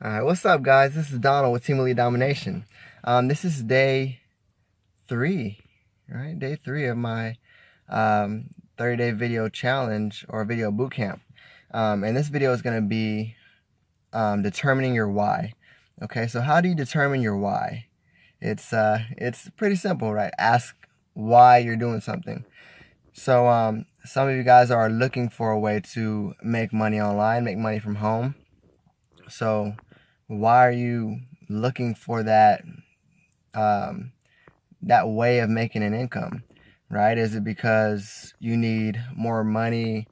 Alright, what's up guys? This is Donald with Team Elite Domination. This is day 3, right? Day 3 of my 30-day video challenge or video boot camp. And this video is going to be determining your why. Okay, so how do you determine your why? It's pretty simple, right? Ask why you're doing something. So some of you guys are looking for a way to make money online, make money from home. So why are you looking for that way of making an income, right? Is it because you need more money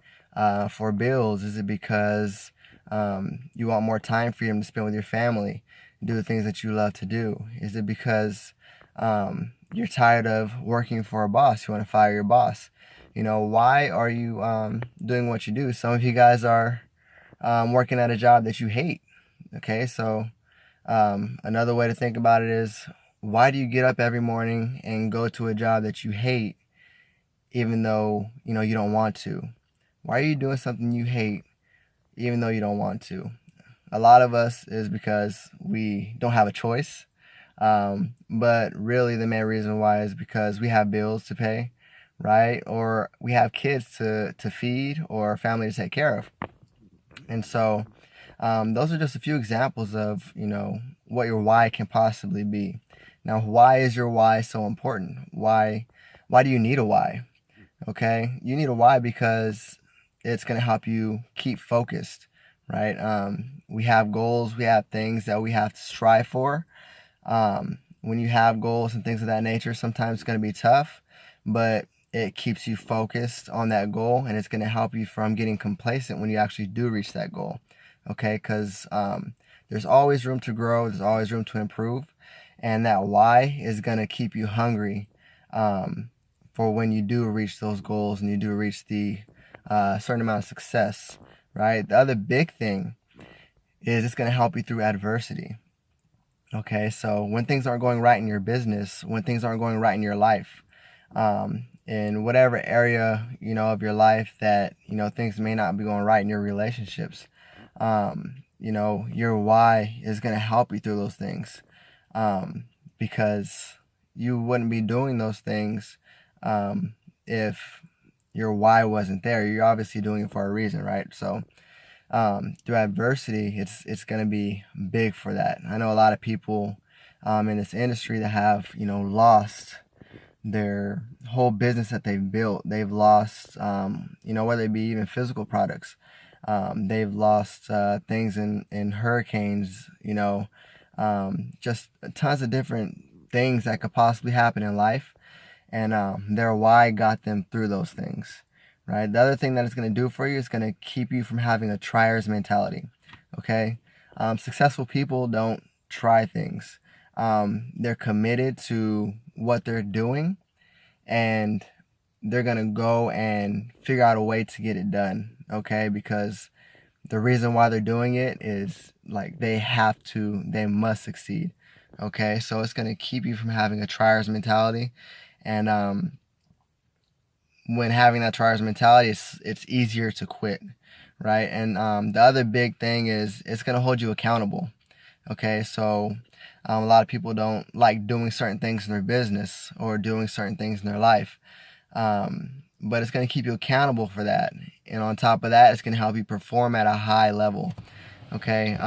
for bills? Is it because you want more time freedom to spend with your family, do the things that you love to do? Is it because you're tired of working for a boss, you want to fire your boss? You know, why are you doing what you do? Some of you guys are working at a job that you hate. Okay, so another way to think about it is, why do you get up every morning and go to a job that you hate even though you don't want to? Why are you doing something you hate even though you don't want to? A lot of us is because we don't have a choice, but really the main reason why is because we have bills to pay, right? Or we have kids to feed or family to take care of. And so those are just a few examples of, what your why can possibly be. Now, why is your why so important? Why do you need a why? Okay, you need a why because it's going to help you keep focused, right? We have goals, we have things that we have to strive for. When you have goals and things of that nature, sometimes it's going to be tough, but it keeps you focused on that goal, and it's going to help you from getting complacent when you actually do reach that goal. Okay, because there's always room to grow, there's always room to improve, and that why is going to keep you hungry for when you do reach those goals and you do reach the certain amount of success, right? The other big thing is it's going to help you through adversity. Okay, so when things aren't going right in your business, when things aren't going right in your life, in whatever area of your life that things may not be going right in your relationships, your why is going to help you through those things, because you wouldn't be doing those things if your why wasn't there. You're obviously doing it for a reason, right? So through adversity, it's going to be big for that. I know a lot of people in this industry that have lost their whole business that they've built. They've lost whether it be even physical products. They've lost things in hurricanes, just tons of different things that could possibly happen in life, and their why got them through those things, right? The other thing that it's going to do for you is going to keep you from having a tryer's mentality. Okay, successful people don't try things. They're committed to what they're doing, and they're gonna go and figure out a way to get it done. Okay, because the reason why they're doing it is like they must succeed. Okay, so it's gonna keep you from having a tryer's mentality, and when having that tryer's mentality, it's easier to quit, right? And the other big thing is it's gonna hold you accountable. Okay, so a lot of people don't like doing certain things in their business or doing certain things in their life, but it's going to keep you accountable for that. And on top of that, it's going to help you perform at a high level. Okay,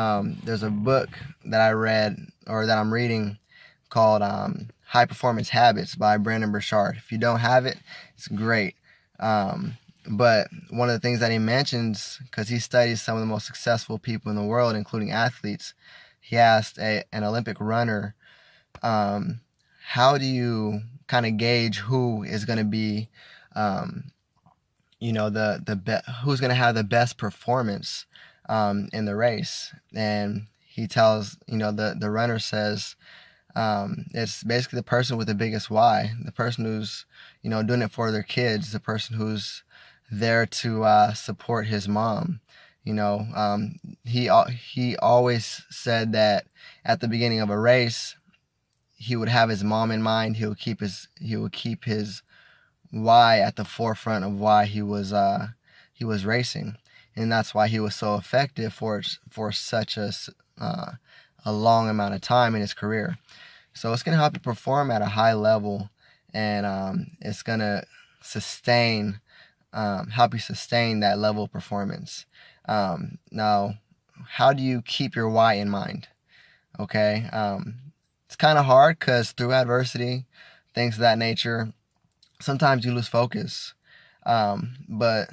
there's a book that I read, or that I'm reading, called High Performance Habits by Brendon Burchard. If you don't have it, it's great. But one of the things that he mentions, because he studies some of the most successful people in the world, including athletes, he asked an Olympic runner, how do you kind of gauge who is going to be, who's going to have the best performance in the race? And he tells, the runner says, it's basically the person with the biggest why, the person who's, doing it for their kids, the person who's there to support his mom. He always said that at the beginning of a race, he would have his mom in mind. He would keep his why at the forefront of why he was racing, and that's why he was so effective for such a a long amount of time in his career. So it's going to help you perform at a high level, and it's going to sustain, help you sustain that level of performance. Now, how do you keep your why in mind? Okay, it's kind of hard because through adversity, things of that nature, sometimes you lose focus. But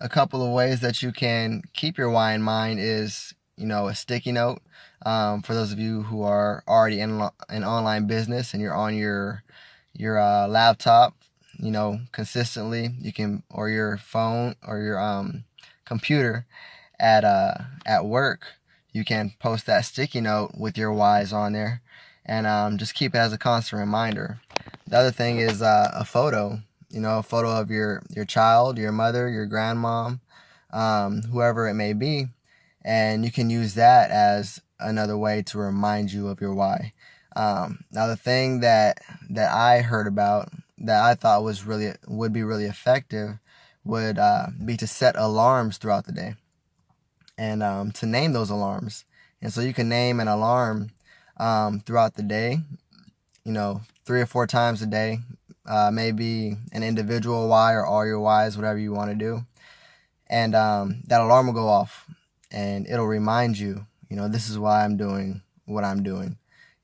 a couple of ways that you can keep your why in mind is, a sticky note. For those of you who are already in an online business and you're on your laptop, consistently, you can, or your phone or your computer at work, you can post that sticky note with your whys on there, and just keep it as a constant reminder. The other thing is a photo. A photo of your child, your mother, your grandmom, whoever it may be, and you can use that as another way to remind you of your why. Now, the thing that I heard about that I thought would be really effective would be to set alarms throughout the day, and to name those alarms. And so you can name an alarm throughout the day, 3 or 4 times a day. Maybe an individual why or all your whys, whatever you want to do. And that alarm will go off and it'll remind you, this is why I'm doing what I'm doing,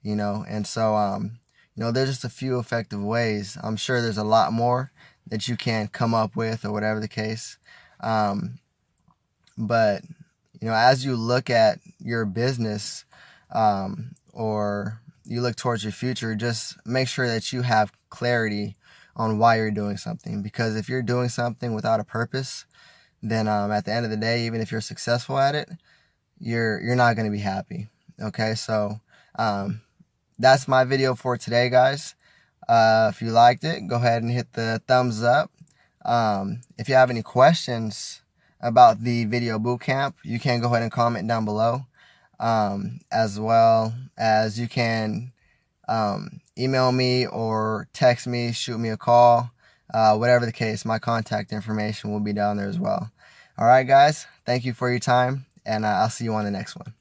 And so, there's just a few effective ways. I'm sure there's a lot more that you can come up with or whatever the case. But, as you look at your business or you look towards your future, just make sure that you have clarity on why you're doing something. Because if you're doing something without a purpose, then at the end of the day, even if you're successful at it, you're not going to be happy. Okay, so that's my video for today, guys. If you liked it, go ahead and hit the thumbs up. If you have any questions about the video bootcamp, you can go ahead and comment down below. As well as you can email me or text me, shoot me a call, whatever the case. My contact information will be down there as well. All right, guys, thank you for your time, and I'll see you on the next one.